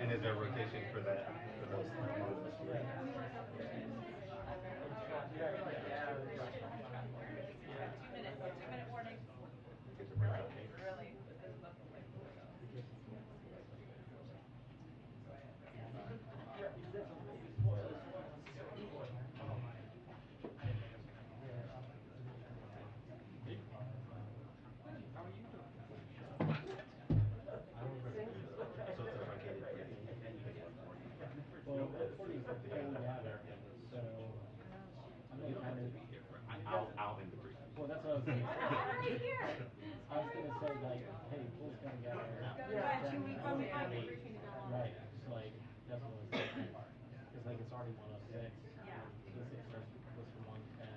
And is there a rotation for that for those models this year? Two-minute warning. Really? So it's a truncated Well, 40 is a full gather, so I'm going to kind of... I'll in the brief. Well, that's what I was going to say. Already here. I was going to say, like, hey, full's going to gather. Yeah, 2 weeks on the briefing to go on. Right, just like, that's what I was saying. Because, like, it's already 106. Yeah. This is from 110.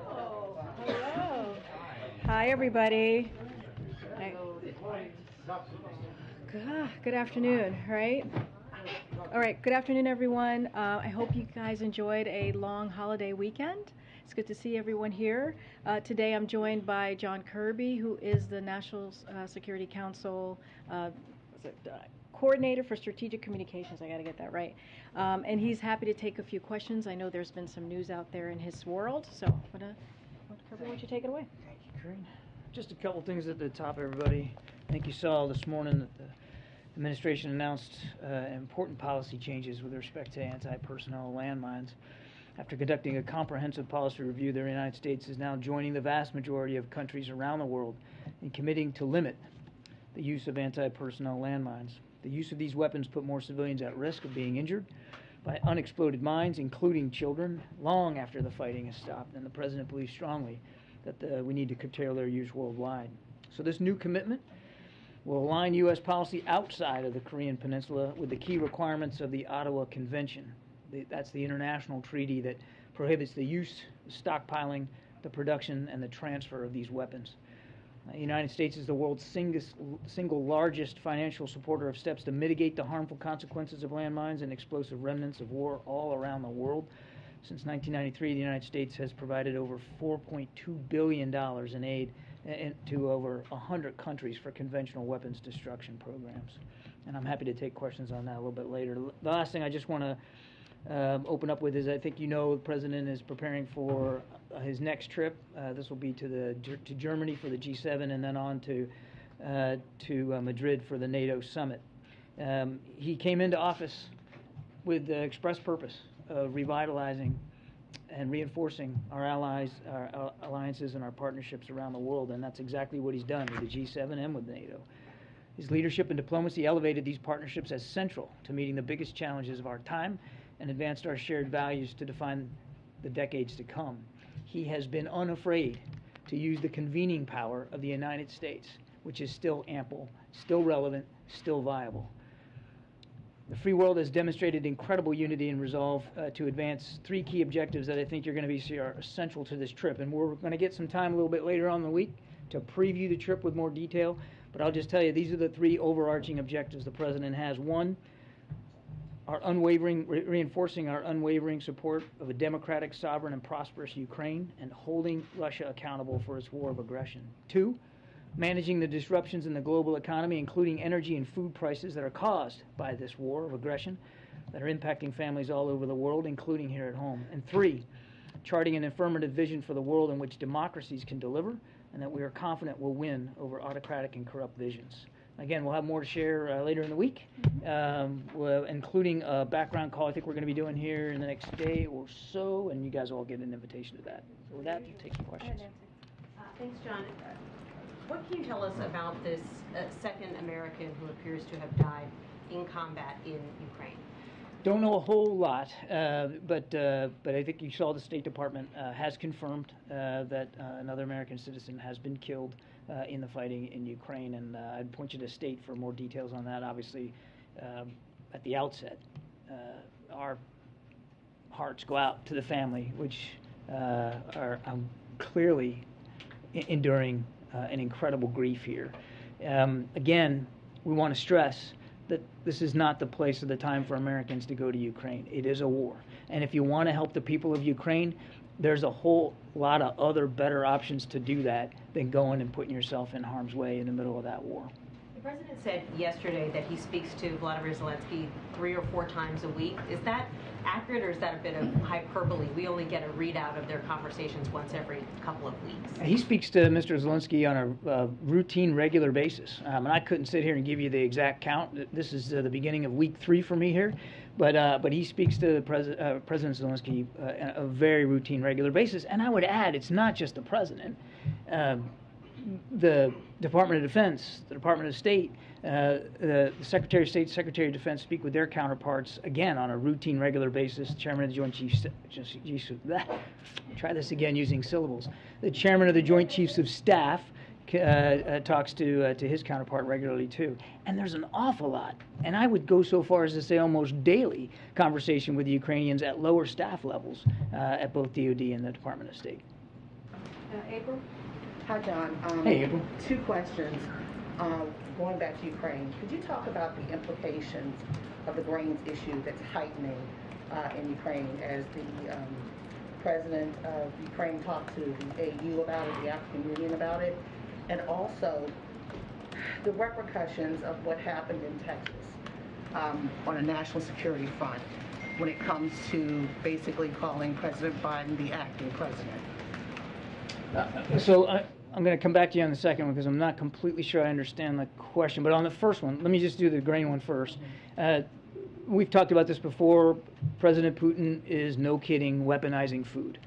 Hello. Hi, everybody. Good afternoon, right? All right, good afternoon, everyone. I hope you guys enjoyed a long holiday weekend. It's good to see everyone here. Today I'm joined by John Kirby, who is the National Security Council Coordinator for Strategic Communications. I got to get that right. And he's happy to take a few questions. I know there's been some news out there in his world. So, Kirby, why don't you take it away? Thank you, Karine. Just a couple things at the top, everybody. I think you saw this morning that the administration announced important policy changes with respect to anti-personnel landmines. After conducting a comprehensive policy review, the United States is now joining the vast majority of countries around the world in committing to limit the use of anti-personnel landmines. The use of these weapons put more civilians at risk of being injured by unexploded mines, including children, long after the fighting has stopped, and the President believes strongly that we need to curtail their use worldwide. So this new commitment will align U.S. policy outside of the Korean Peninsula with the key requirements of the Ottawa Convention. That's the international treaty that prohibits the use, stockpiling, the production, and the transfer of these weapons. The United States is the world's single largest financial supporter of steps to mitigate the harmful consequences of landmines and explosive remnants of war all around the world. Since 1993, the United States has provided over $4.2 billion in aid to over 100 countries for conventional weapons destruction programs. And I'm happy to take questions on that a little bit later. The last thing I just want to open up with is, I think you know, the President is preparing for his next trip. This will be to Germany for the G7 and then on to Madrid for the NATO summit. He came into office with the express purpose of revitalizing and reinforcing our allies, our alliances, and our partnerships around the world, and that's exactly what he's done with the G7 and with NATO. His leadership and diplomacy elevated these partnerships as central to meeting the biggest challenges of our time and advanced our shared values to define the decades to come. He has been unafraid to use the convening power of the United States, which is still ample, still relevant, still viable. The free world has demonstrated incredible unity and resolve to advance three key objectives that I think you're going to see are essential to this trip. And we're going to get some time a little bit later on in the week to preview the trip with more detail. But I'll just tell you, these are the three overarching objectives the President has. One, reinforcing our unwavering support of a democratic, sovereign, and prosperous Ukraine and holding Russia accountable for its war of aggression. Two, managing the disruptions in the global economy, including energy and food prices that are caused by this war of aggression that are impacting families all over the world, including here at home. And three, charting an affirmative vision for the world in which democracies can deliver and that we are confident will win over autocratic and corrupt visions. Again, we'll have more to share later in the week, including a background call I think we're going to be doing here in the next day or so, and you guys will all get an invitation to that. So with that, we'll take some questions. Thanks, John. What can you tell us about this second American who appears to have died in combat in Ukraine? Don't know a whole lot, but I think you saw the State Department has confirmed that another American citizen has been killed in the fighting in Ukraine, and I'd point you to State for more details on that. Obviously, at the outset, our hearts go out to the family, which are clearly enduring an incredible grief here. Again, we want to stress that this is not the place or the time for Americans to go to Ukraine. It is a war. And if you want to help the people of Ukraine, there's a whole lot of other better options to do that than going and putting yourself in harm's way in the middle of that war. President said yesterday that he speaks to Vladimir Zelecki 3 or 4 times a week. Is that accurate, or is that a bit of hyperbole? We only get a readout of their conversations once every couple of weeks. He speaks to Mr. Zelensky on a routine, regular basis. And I couldn't sit here and give you the exact count. This is the beginning of week 3 for me here. But he speaks to President Zelensky on a very routine, regular basis. And I would add, it's not just the president. The Department of Defense, the Department of State, the Secretary of State, Secretary of Defense speak with their counterparts, again, on a routine, regular basis. The Chairman of the Joint Chiefs, try this again using syllables. The Chairman of the Joint Chiefs of Staff talks to his counterpart regularly, too. And there's an awful lot, and I would go so far as to say almost daily, conversation with the Ukrainians at lower staff levels at both DOD and the Department of State. April? Hi, John. Hey, April. 2 questions. Going back to Ukraine, could you talk about the implications of the grains issue that's heightening in Ukraine as the president of Ukraine talked to the AU about it, the African Union about it, and also the repercussions of what happened in Texas on a national security front when it comes to basically calling President Biden the acting president? So I'm going to come back to you on the second one because I'm not completely sure I understand the question. But on the first one, let me just do the grain one first. We've talked about this before. President Putin is, no kidding, weaponizing food.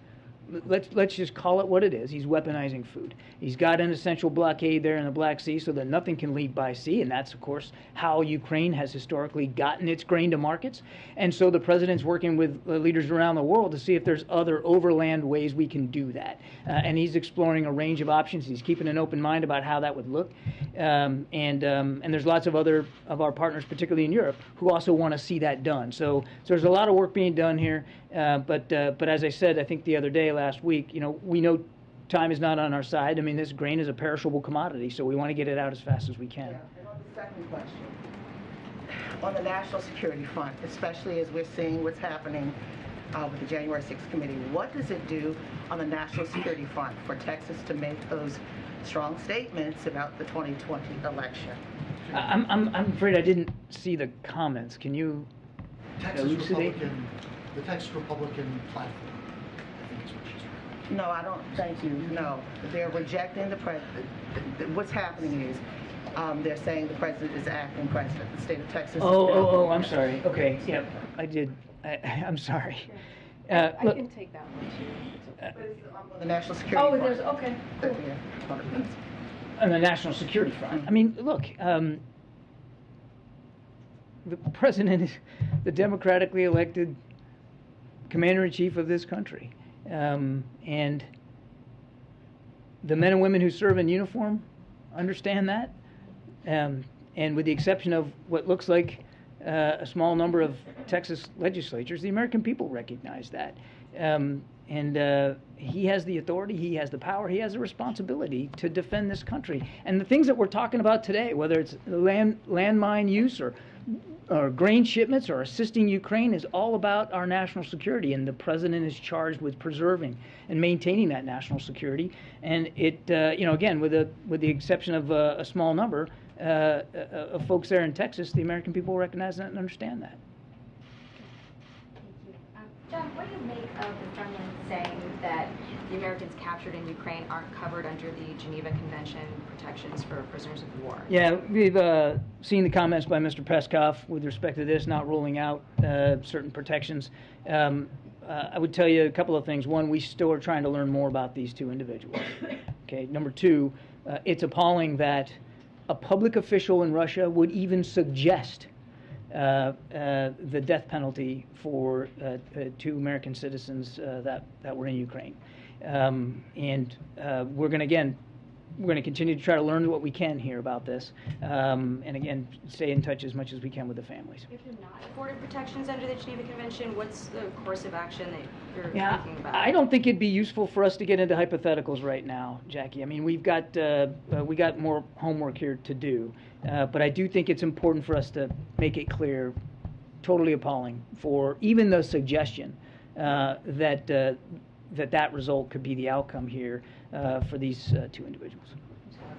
Let's just call it what it is. He's weaponizing food. He's got an essential blockade there in the Black Sea so that nothing can leave by sea, and that's, of course, how Ukraine has historically gotten its grain to markets. And so the president's working with leaders around the world to see if there's other overland ways we can do that. And he's exploring a range of options. He's keeping an open mind about how that would look. And there's lots of other of our partners, particularly in Europe, who also want to see that done. So there's a lot of work being done here. But as I said, I think the other day, last week, we know time is not on our side. I mean, this grain is a perishable commodity, so we want to get it out as fast as we can. Yeah. And on the second question, on the national security front, especially as we're seeing what's happening with the January 6th committee, what does it do on the national security front for Texas to make those strong statements about the 2020 election? I'm afraid I didn't see the comments. Can you elucidate? The Texas Republican platform, I think is what she's referring No, I don't. Thank you. No, they're rejecting the president. What's happening is they're saying the president is acting president. The state of Texas. Oh, I'm sorry. Okay, yeah, I did. I'm sorry. I Look, can take that one too. The national security. Oh, front. there's, okay. Cool. Yeah. on the national security front, I mean, look, the president is the democratically elected commander-in-chief of this country. And the men and women who serve in uniform understand that. And with the exception of what looks like a small number of Texas legislatures, the American people recognize that. And he has the authority, he has the power, he has the responsibility to defend this country. And the things that we're talking about today, whether it's landmine use or grain shipments or assisting Ukraine, is all about our national security, and the president is charged with preserving and maintaining that national security. And it, again, with the exception of a small number of folks there in Texas, the American people recognize that and understand that. John, what do you make of the Kremlin saying that the Americans captured in Ukraine aren't covered under the Geneva Convention protections for prisoners of war? Yeah, we've seen the comments by Mr. Peskov with respect to this, not ruling out certain protections. I would tell you a couple of things. One, we still are trying to learn more about these two individuals. Okay. Number two, it's appalling that a public official in Russia would even suggest the death penalty for 2 American citizens that were in Ukraine. And we're going to continue to try to learn what we can here about this, and again, stay in touch as much as we can with the families. If you're not afforded protections under the Geneva Convention, what's the course of action that you're thinking about? I don't think it'd be useful for us to get into hypotheticals right now, Jackie. I mean, we got more homework here to do, but I do think it's important for us to make it clear, totally appalling, for even the suggestion that result could be the outcome here for these 2 individuals.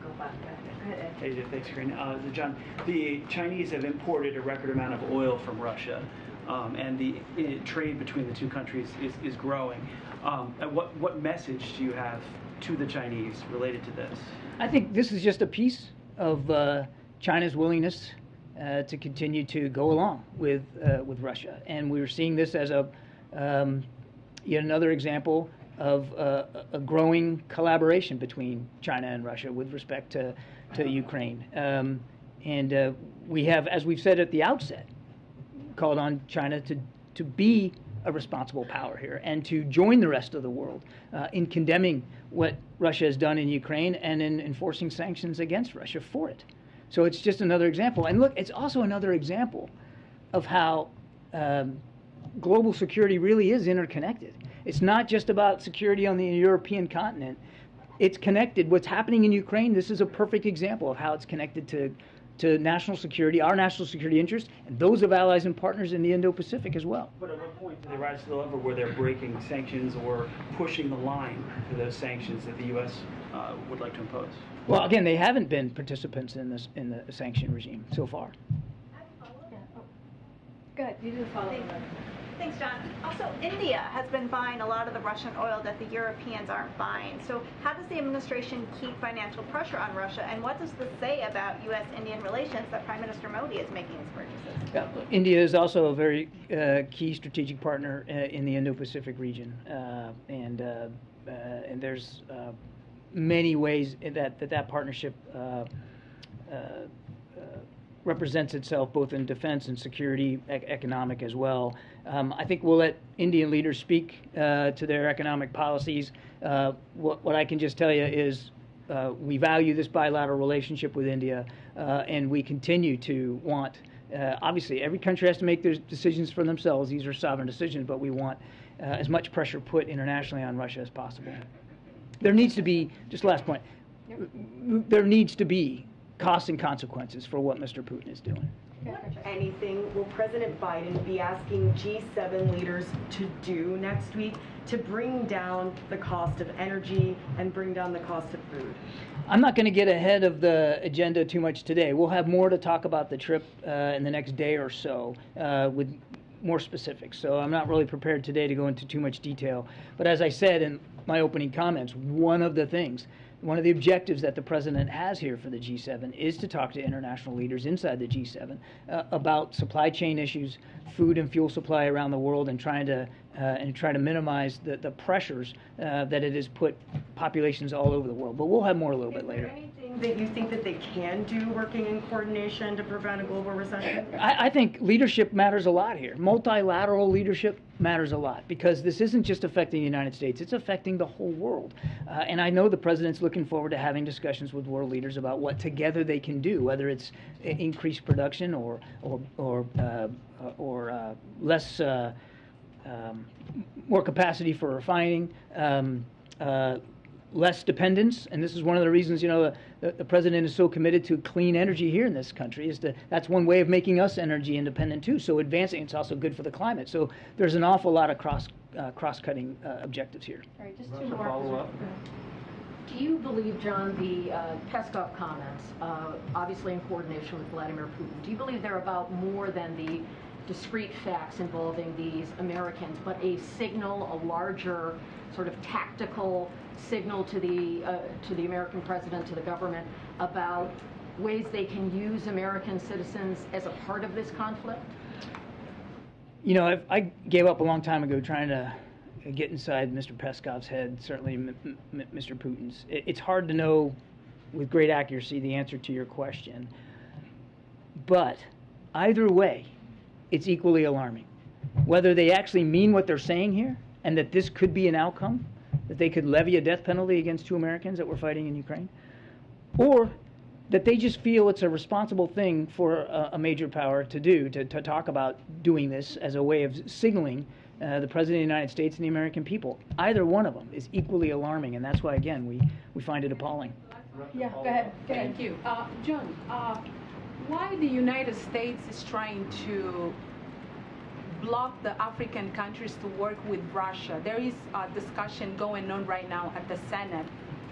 Go back. Go ahead. Hey, thanks, Karine. John, the Chinese have imported a record amount of oil from Russia, and the trade between the two countries is growing. What message do you have to the Chinese related to this? I think this is just a piece of China's willingness to continue to go along with Russia, and we're seeing this as yet another example of a growing collaboration between China and Russia with respect to Ukraine. And we have, as we've said at the outset, called on China to be a responsible power here and to join the rest of the world in condemning what Russia has done in Ukraine and in enforcing sanctions against Russia for it. So it's just another example. And look, it's also another example of how global security really is interconnected. It's not just about security on the European continent. It's connected. What's happening in Ukraine, this is a perfect example of how it's connected to national security, our national security interests, and those of allies and partners in the Indo-Pacific as well. But at what point do they rise to the level where they're breaking sanctions or pushing the line for those sanctions that the U.S. Would like to impose? Well, again, they haven't been participants in the sanction regime so far. Go ahead. You did a follow-up. Thanks, John. Also, India has been buying a lot of the Russian oil that the Europeans aren't buying. So how does the administration keep financial pressure on Russia? And what does this say about U.S.-Indian relations that Prime Minister Modi is making these purchases? Yeah, India is also a very key strategic partner in the Indo-Pacific region. And there's many ways that partnership represents itself both in defense and security, economic as well. I think we'll let Indian leaders speak to their economic policies. What I can just tell you is we value this bilateral relationship with India, and we continue to want, obviously, every country has to make their decisions for themselves. These are sovereign decisions, but we want as much pressure put internationally on Russia as possible. There needs to be, just last point, there needs to be costs and consequences for what Mr. Putin is doing. Anything will President Biden be asking G7 leaders to do next week to bring down the cost of energy and bring down the cost of food? I'm not going to get ahead of the agenda too much today. We'll have more to talk about the trip in the next day or so with more specifics. So I'm not really prepared today to go into too much detail. But as I said in my opening comments, one of the objectives that the president has here for the G7 is to talk to international leaders inside the G7 about supply chain issues, food and fuel supply around the world, and try to minimize the pressures that it has put populations all over the world. But we'll have more a little bit later. Anything that you think that they can do working in coordination to prevent a global recession? I think leadership matters a lot here. Multilateral leadership matters a lot because this isn't just affecting the United States, it's affecting the whole world. And I know the president's looking forward to having discussions with world leaders about what together they can do, whether it's increased production or less, more capacity for refining, less dependence. And this is one of the reasons, the president is so committed to clean energy here in this country. That's one way of making us energy independent too. So advancing, it's also good for the climate. So there's an awful lot of cross-cutting objectives here. All right, just two more. Follow-up. Do you believe, John, the Peskov comments, obviously in coordination with Vladimir Putin, do you believe they're about more than the discrete facts involving these Americans, but a signal, a larger sort of tactical signal to the American president, to the government, about ways they can use American citizens as a part of this conflict? I gave up a long time ago trying to get inside Mr. Peskov's head, certainly Mr. Putin's. It's hard to know with great accuracy the answer to your question. But either way, it's equally alarming. Whether they actually mean what they're saying here and that this could be an outcome, that they could levy a death penalty against 2 Americans that were fighting in Ukraine, or that they just feel it's a responsible thing for a major power to do, to talk about doing this as a way of signaling the President of the United States and the American people. Either one of them is equally alarming, and that's why, again, we find it appalling. Yeah, go ahead. Thank you. John, why the United States is trying to block the African countries to work with Russia? There is a discussion going on right now at the Senate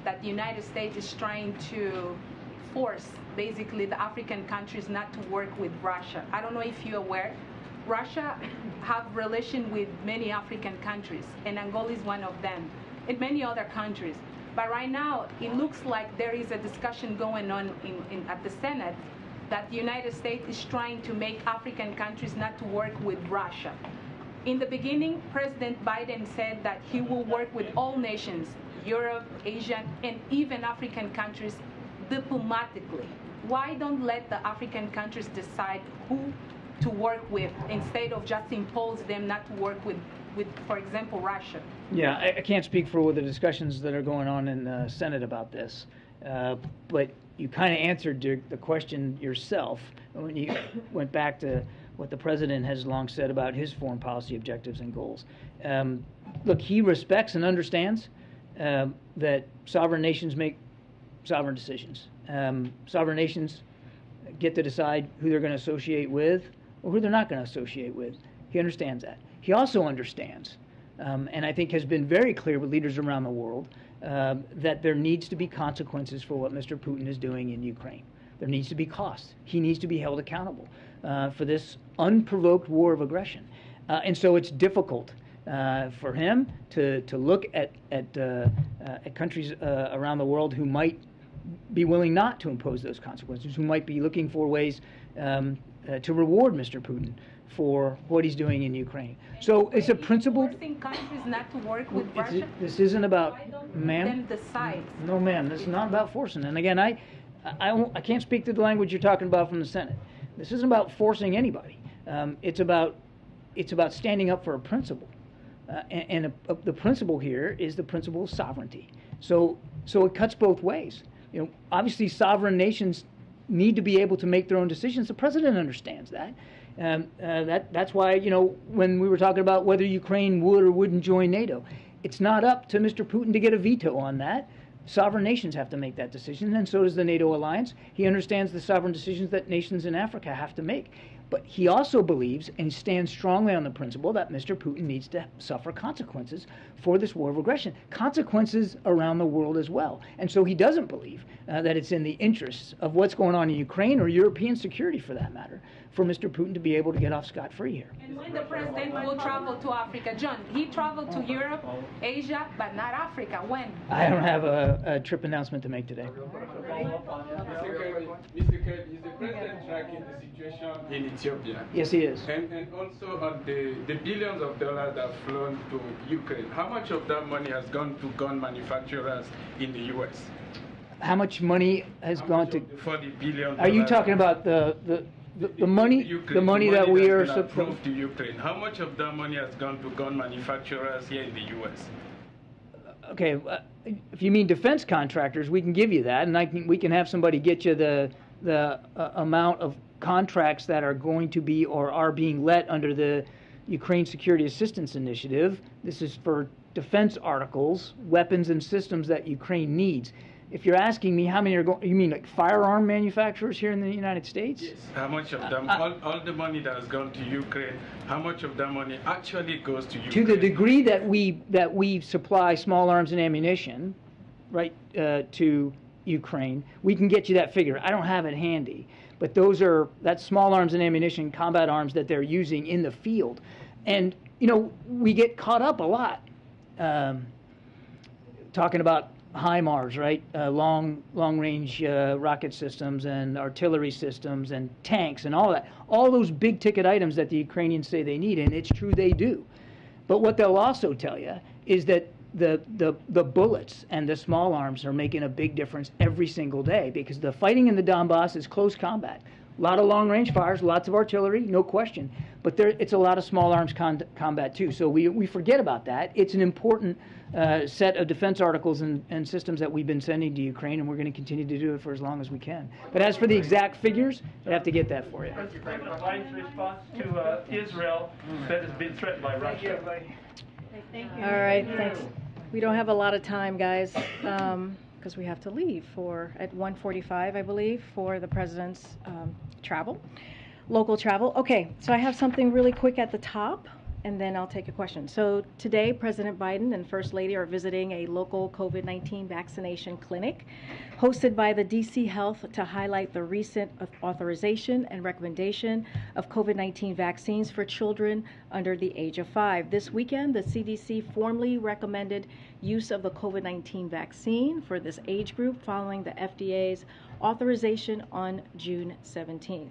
that the United States is trying to force basically the African countries not to work with Russia. I don't know if you're aware, Russia have relation with many African countries, and Angola is one of them, and many other countries. But right now, it looks like there is a discussion going on at the Senate that the United States is trying to make African countries not to work with Russia. In the beginning, President Biden said that he will work with all nations, Europe, Asia, and even African countries diplomatically. Why don't let the African countries decide who to work with instead of just impose them not to work with, for example, Russia? Yeah, I can't speak for the discussions that are going on in the Senate about this, but you kind of answered the question yourself when you went back to what the president has long said about his foreign policy objectives and goals. Look, he respects and understands that sovereign nations make sovereign decisions. Sovereign nations get to decide who they're going to associate with or who they're not going to associate with. He understands that. He also understands, and I think has been very clear with leaders around the world, that there needs to be consequences for what Mr. Putin is doing in Ukraine. There needs to be costs. He needs to be held accountable for this unprovoked war of aggression. And so it's difficult for him to look at countries around the world who might be willing not to impose those consequences, who might be looking for ways to reward Mr. Putin for what he's doing in Ukraine. So it's a principle. Forcing countries not to work with Russia. This isn't about, ma'am. Them decide. No, ma'am. This is not about forcing. And again, I can't speak to the language you're talking about from the Senate. This isn't about forcing anybody. It's about standing up for a principle, and the principle here is the principle of sovereignty. So it cuts both ways. You know, obviously, sovereign nations need to be able to make their own decisions. The president understands that. That's why, you know, when we were talking about whether Ukraine would or wouldn't join NATO, it's not up to Mr. Putin to get a veto on that. Sovereign nations have to make that decision, and so does the NATO alliance. He understands the sovereign decisions that nations in Africa have to make. But he also believes and stands strongly on the principle that Mr. Putin needs to suffer consequences for this war of aggression, consequences around the world as well. And so he doesn't believe that it's in the interests of what's going on in Ukraine or European security, for that matter, for Mr. Putin to be able to get off scot-free here. And when the president will travel to Africa, John, he traveled to Europe, Asia, but not Africa. When? I don't have a trip announcement to make today. Mr. Kirby, is the president tracking the situation in Ethiopia? Yes, he is. And also on the billions of dollars that have flown to Ukraine, how much of that money has gone to gun manufacturers in the U.S.? How much money has gone to? $40 billion. Are you talking about the money? Ukraine, the money that we are approved to Ukraine. How much of that money has gone to gun manufacturers here in the U.S.? Okay, if you mean defense contractors, we can give you that, and we can have somebody get you the amount of contracts that are going to be or are being let under the Ukraine Security Assistance Initiative. This is for defense articles, weapons and systems that Ukraine needs. If you're asking me how many are going, you mean like firearm manufacturers here in the United States? Yes. How much of them, all the money that has gone to Ukraine, how much of that money actually goes to Ukraine? To the degree that we supply small arms and ammunition, right, to Ukraine, we can get you that figure. I don't have it handy, but that's small arms and ammunition, combat arms that they're using in the field. And, you know, we get caught up a lot talking about HIMARS, right? Long-range rocket systems and artillery systems and tanks and all that. All those big-ticket items that the Ukrainians say they need, and it's true they do. But what they'll also tell you is that the bullets and the small arms are making a big difference every single day, because the fighting in the Donbass is close combat. A lot of long-range fires, lots of artillery, no question. But it's a lot of small arms combat too. So we forget about that. It's an important set of defense articles and systems that we've been sending to Ukraine, and we're going to continue to do it for as long as we can. But as for the exact figures, I'd have to get that for you. President Biden's response to Israel that has been threatened by Russia. Thank you. All right, thanks. We don't have a lot of time, guys, because we have to leave at 1:45, I believe, for the president's local travel. Okay, so I have something really quick at the top. and then I'll take a question. So today, President Biden and First Lady are visiting a local COVID-19 vaccination clinic hosted by the DC Health to highlight the recent authorization and recommendation of COVID-19 vaccines for children under the age of 5. This weekend, the CDC formally recommended use of the COVID-19 vaccine for this age group following the FDA's authorization on June 17th,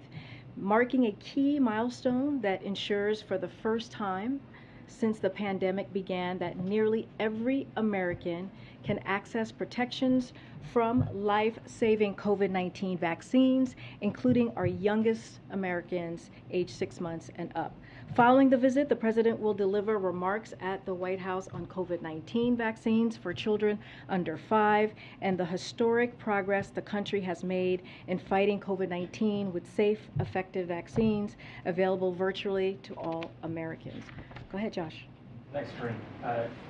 marking a key milestone that ensures for the first time since the pandemic began that nearly every American can access protections from life-saving COVID-19 vaccines, including our youngest Americans aged 6 months and up. Following the visit, the President will deliver remarks at the White House on COVID-19 vaccines for children under 5 and the historic progress the country has made in fighting COVID-19 with safe, effective vaccines available virtually to all Americans. Go ahead, Josh. Thanks, Karine.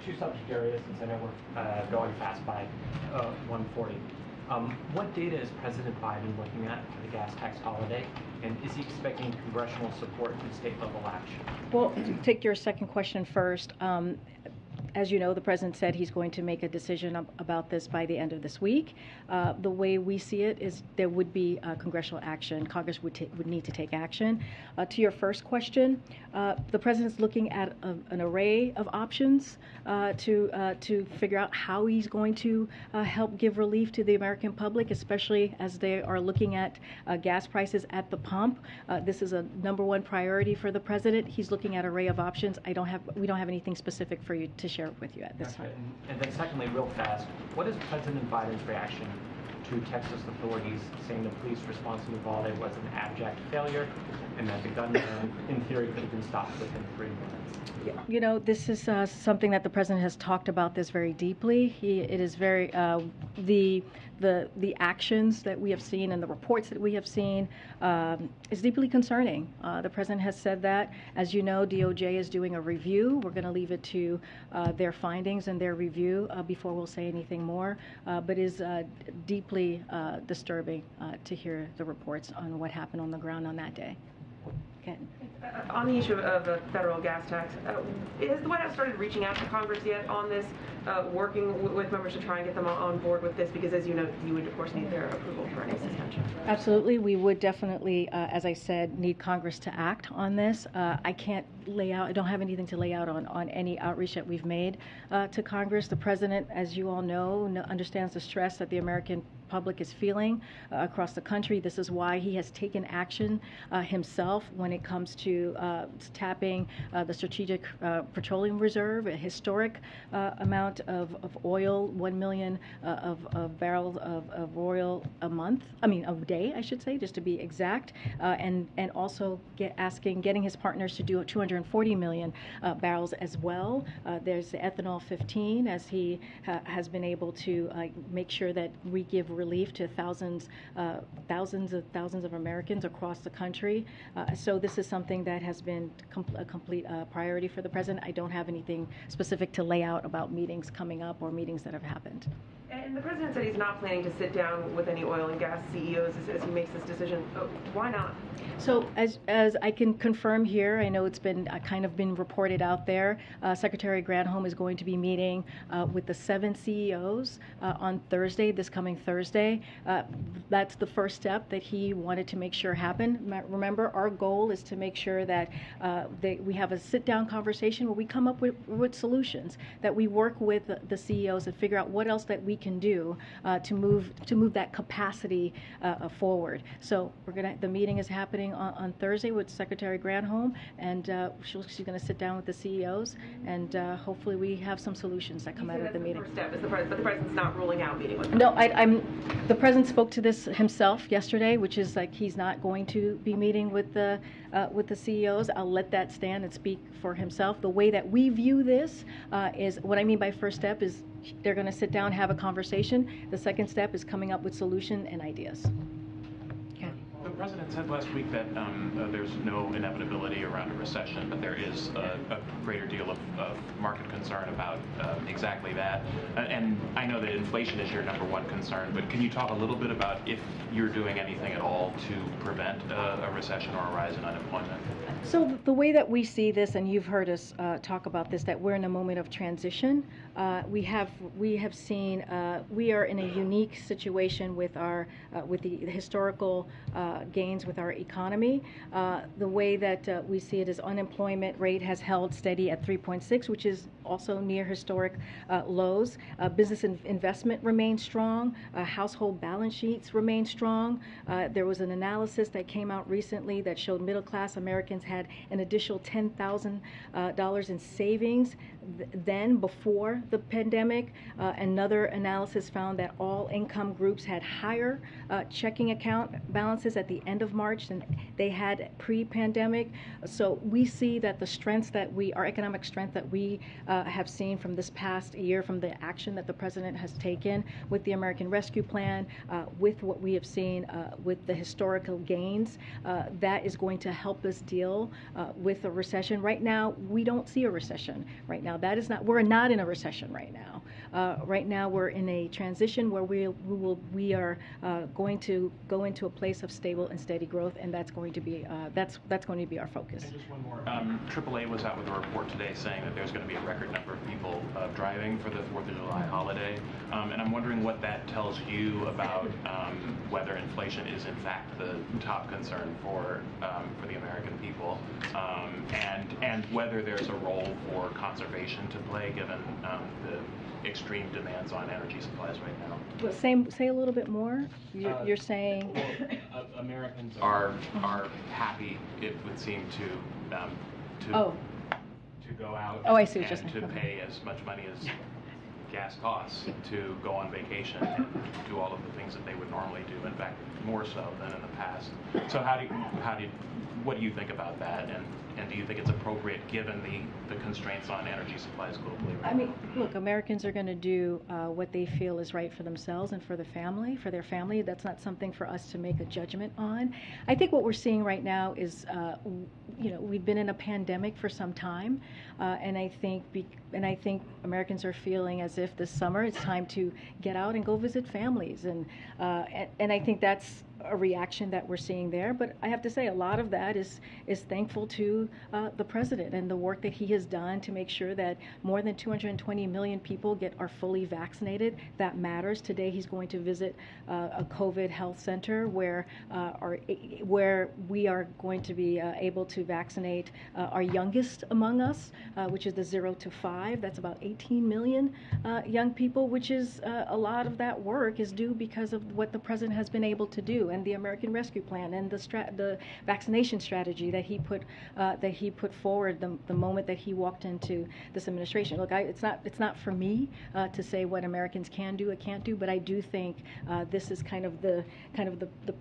Two subject areas, since I know we're going fast by 1:40. What data is President Biden looking at for the gas tax holiday, and is he expecting congressional support in state-level action? Well, to take your second question first, as you know, the President said he's going to make a decision about this by the end of this week. The way we see it is there would be congressional action. Congress would need to take action. To your first question, the President's looking at an array of options to figure out how he's going to help give relief to the American public, especially as they are looking at gas prices at the pump. This is a #1 priority for the President. He's looking at an array of options. We don't have anything specific for you to share with you at this time. And then secondly, real fast, what is President Biden's reaction to Texas authorities saying the police response to Uvalde was an abject failure and that the gunman, in theory, could have been stopped within 3 minutes? You know, this is something that the President has talked about this very deeply. It is very, the actions that we have seen and the reports that we have seen is deeply concerning. The President has said that. As you know, DOJ is doing a review. We're going to leave it to their findings and their review before we'll say anything more. But it is deeply disturbing to hear the reports on what happened on the ground on that day. Ken. On the issue of the federal gas tax, has the White House started reaching out to Congress yet on this, working with members to try and get them on board with this? Because as you know, you would of course need their approval for any suspension. Absolutely, we would definitely, as I said, need Congress to act on this. I can't lay out, I don't have anything to lay out on any outreach that we've made to Congress. The President, as you all know, understands the stress that the American public is feeling across the country. This is why he has taken action himself when it comes to tapping the Strategic Petroleum Reserve, a historic amount of oil, 1 million of barrels of oil a day, I should say, just to be exact, and also getting his partners to do 240 million barrels as well. There's the ethanol 15, as he has been able to make sure that we give relief to thousands of Americans across the country. So this is something that has been a complete priority for the President. I don't have anything specific to lay out about meetings coming up or meetings that have happened. And the President said he's not planning to sit down with any oil and gas CEOs as he makes this decision. Why not? So as I can confirm here, I know it's been kind of been reported out there, Secretary Granholm is going to be meeting with the 7 CEOs on Thursday, this coming Thursday. That's the first step that he wanted to make sure happened. Remember, our goal is to make sure that we have a sit-down conversation where we come up with solutions, that we work with the CEOs and figure out what else that we can do to move that capacity forward. So the meeting is happening on Thursday with Secretary Granholm, and she's going to sit down with the CEOs, and hopefully we have some solutions that come out of the meeting. The first step is but the President's not ruling out meeting with them. No, the President spoke to this himself yesterday, which is like he's not going to be meeting with the CEOs. I'll let that stand and speak for himself. The way that we view this is, what I mean by first step is they're going to sit down, have a conversation. The second step is coming up with solution and ideas. On The president said last week that there's no inevitability around a recession, but there is a greater deal of market concern about exactly that. And I know that inflation is your number one concern, but can you talk a little bit about if you're doing anything at all to prevent a recession or a rise in unemployment? So the way that we see this, and you've heard us talk about this, that we're in a moment of transition. We have seen we are in a unique situation with our with the historical gains with our economy. The way that we see it is unemployment rate has held steady at 3.6, which is also near historic lows. Business investment remains strong. Household balance sheets remain strong. There was an analysis that came out recently that showed middle class Americans had an additional $10,000 in savings then before the pandemic. Another analysis found that all income groups had higher checking account balances at the end of March than they had pre-pandemic. So we see that the strengths that our economic strength that we have seen from this past year, from the action that the president has taken with the American Rescue Plan, with what we have seen with the historical gains, that is going to help us deal with a recession. Right now, we don't see a recession right now. We're not in a recession right now. Right now, we're in a transition where we are going to go into a place of stable and steady growth, and that's going to be that's going to be our focus. And just one more. AAA was out with a report today saying that there's going to be a record number of people driving for the 4th of July holiday, and I'm wondering what that tells you about whether inflation is in fact the top concern for the American people, and whether there's a role for conservation to play given the extreme demands on energy supplies right now. Well, say a little bit more. You're saying Americans are happy, it would seem, to go out I see what you're and saying. to pay as much money as gas costs to go on vacation and do all of the things that they would normally do. In fact, more so than in the past. So what do you think about that? And do you think it's appropriate given the constraints on energy supplies globally right now? Look, Americans are going to do what they feel is right for themselves and for their family. That's not something for us to make a judgment on. I think what we're seeing right now is, we've been in a pandemic for some time, and I think Americans are feeling as if this summer it's time to get out and go visit families, and I think that's a reaction that we're seeing there. But I have to say, a lot of that is thankful to the president and the work that he has done to make sure that more than 220 million people are fully vaccinated. That matters. Today he's going to visit a COVID health center where we are going to be able to vaccinate our youngest among us, which is the 0 to 5. That's about 18 million young people, which is a lot of that work is due because of what the president has been able to do, and the American Rescue Plan and the vaccination strategy that he put forward the moment that he walked into this administration. Look, it's not for me to say what Americans can do or can't do, but I do think this is kind of the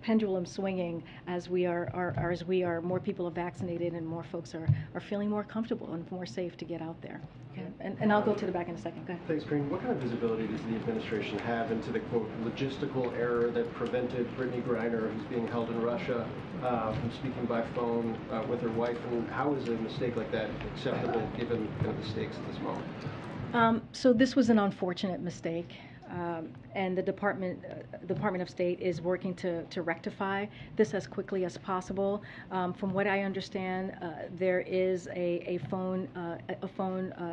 pendulum swinging as we are more people are vaccinated and more folks are feeling more comfortable and more safe to get out there. Okay. And I'll go to the back in a second. Go ahead. Thanks, Karine. What kind of visibility does the administration have into the, quote, logistical error that prevented Brittney Griner, who's being held in Russia, from speaking by phone with her wife? And how is a mistake like that acceptable given kind of the stakes at this moment? So this was an unfortunate mistake. And the Department of State is working to rectify this as quickly as possible. From what I understand, there is a phone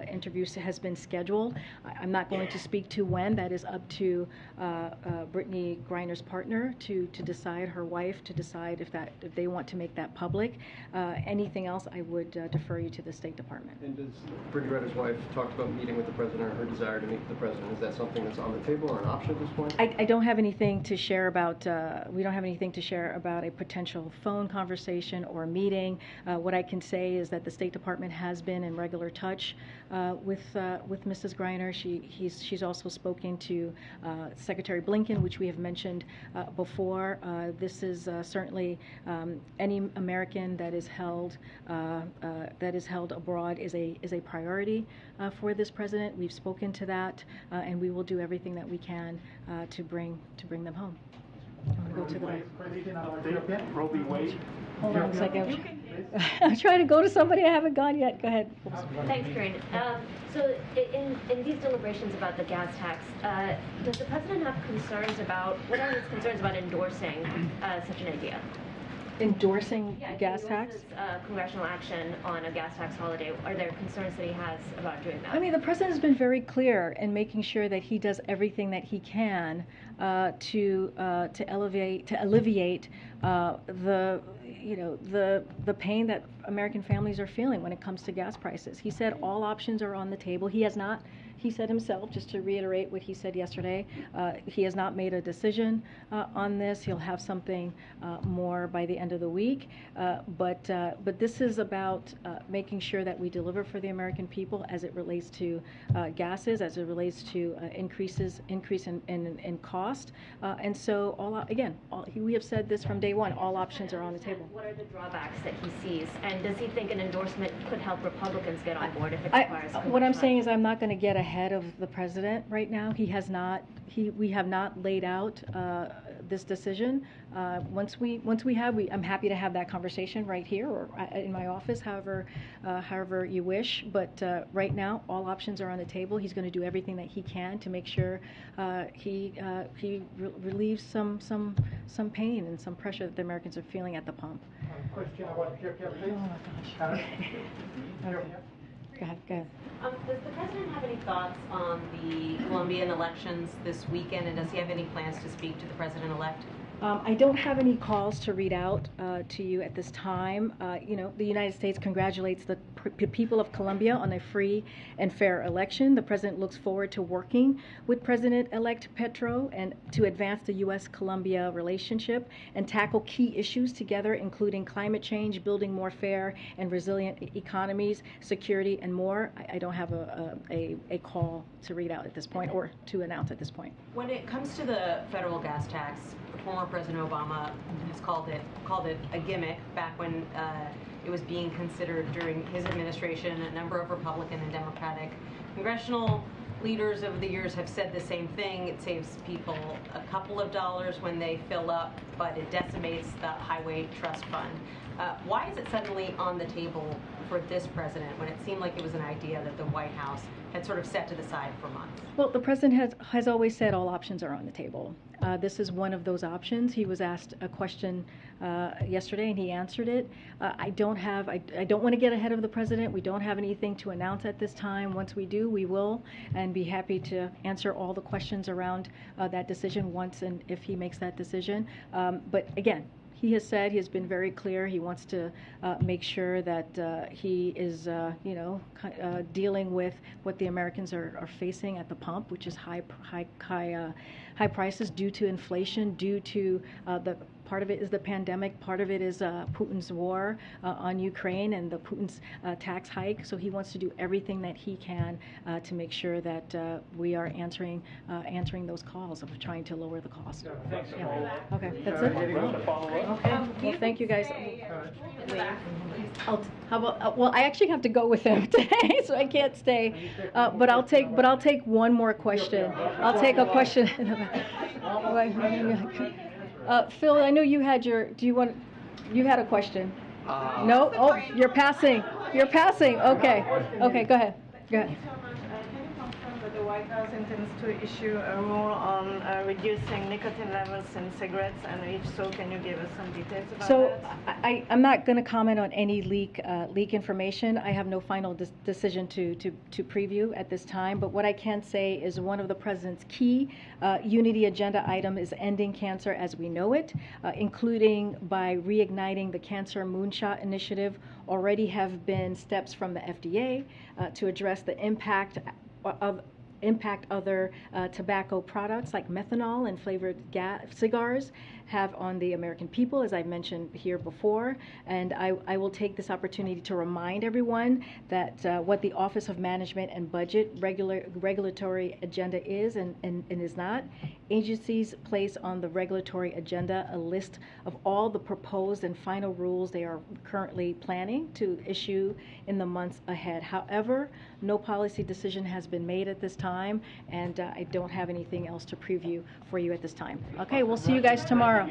interview has been scheduled. I'm not going to speak to when. That is up to Brittney Griner's partner to decide, her wife to decide if they want to make that public. Anything else, I would defer you to the State Department. And does Brittney Griner's wife talked about meeting with the president, or her desire to meet with the president? Is that something that's on the table or an option at this point? I don't have anything to share about, we don't have anything to share about a potential phone conversation or meeting. What I can say is that the State Department has been in regular touch with Mrs. Griner. She's also spoken to Secretary Blinken, which we have mentioned before. This is certainly any American that is held abroad is a priority for this president. We've spoken to that, and we will do everything that we can to bring them home. I'm going to go to the right. Update, Roe v. Wade. Hold on a second. I'm trying to go to somebody. I haven't gone yet. Go ahead. Oops. Thanks, Karine. So in these deliberations about the gas tax, does the president have concerns about, what are his concerns about endorsing such an idea? Endorsing gas tax? Congressional action on a gas tax holiday. Are there concerns that he has about doing that? I mean, the president has been very clear in making sure that he does everything that he can to alleviate the pain that American families are feeling when it comes to gas prices. He said all options are on the table. He has not. He said himself, just to reiterate what he said yesterday, he has not made a decision on this. He'll have something more by the end of the week. But this is about making sure that we deliver for the American people as it relates to gases, as it relates to increase in cost. And so, we have said this from day one, all options are on the table. What are the drawbacks that he sees? And does he think an endorsement could help Republicans get on board if it requires what I'm saying is I'm not going to get ahead of the president right now. He has not. We have not laid out this decision. Once we have, I'm happy to have that conversation right here or in my office, however you wish. But right now, all options are on the table. He's going to do everything that he can to make sure he relieves some pain and some pressure that the Americans are feeling at the pump. Question about Jean-Pierre, please. Oh my gosh. Okay. Go ahead. Does the president have any thoughts on the Colombian elections this weekend, and does he have any plans to speak to the president-elect? I don't have any calls to read out to you at this time. The United States congratulates the people of Colombia on a free and fair election. The president looks forward to working with President-elect Petro and to advance the U.S.-Colombia relationship and tackle key issues together, including climate change, building more fair and resilient economies, security, and more. I don't have a call to read out at this point or to announce at this point. When it comes to the federal gas tax, former President Obama has called it a gimmick back when it was being considered during his administration. A number of Republican and Democratic congressional leaders over the years have said the same thing. It saves people a couple of dollars when they fill up, but it decimates the highway trust fund. Why is it suddenly on the table for this president when it seemed like it was an idea that the White House had sort of set to the side for months? Well, the president has always said all options are on the table. This is one of those options. He was asked a question yesterday, and he answered it. I don't want to get ahead of the president. We don't have anything to announce at this time. Once we do, we will, and be happy to answer all the questions around that decision once and if he makes that decision. But again, he has said, he has been very clear, he wants to make sure that he is, dealing with what the Americans are facing at the pump, which is high prices due to inflation, due to part of it is the pandemic, part of it is Putin's war on Ukraine and the Putin's tax hike. So he wants to do everything that he can to make sure that we are answering those calls of trying to lower the cost. Yeah. Okay, that's it. Okay. Well, thank you guys. Well, I actually have to go with him today, so I can't stay. But I'll take one more question. I'll take a question. Phil, I know you had you had a question. No? Oh, you're passing. Okay. Okay, go ahead. The White House intends to issue a rule on reducing nicotine levels in cigarettes, and if so, can you give us some details about that? I'm not going to comment on any leak information. I have no final decision to preview at this time, but what I can say is one of the president's key unity agenda item is ending cancer as we know it, including by reigniting the Cancer Moonshot Initiative. Already have been steps from the FDA to address the impact other tobacco products like methanol and flavored cigars have on the American people, as I mentioned here before. And I will take this opportunity to remind everyone that what the Office of Management and Budget regulatory agenda is and is not. Agencies place on the regulatory agenda a list of all the proposed and final rules they are currently planning to issue in the months ahead. However, no policy decision has been made at this time, and I don't have anything else to preview for you at this time. Okay, we'll see you guys tomorrow.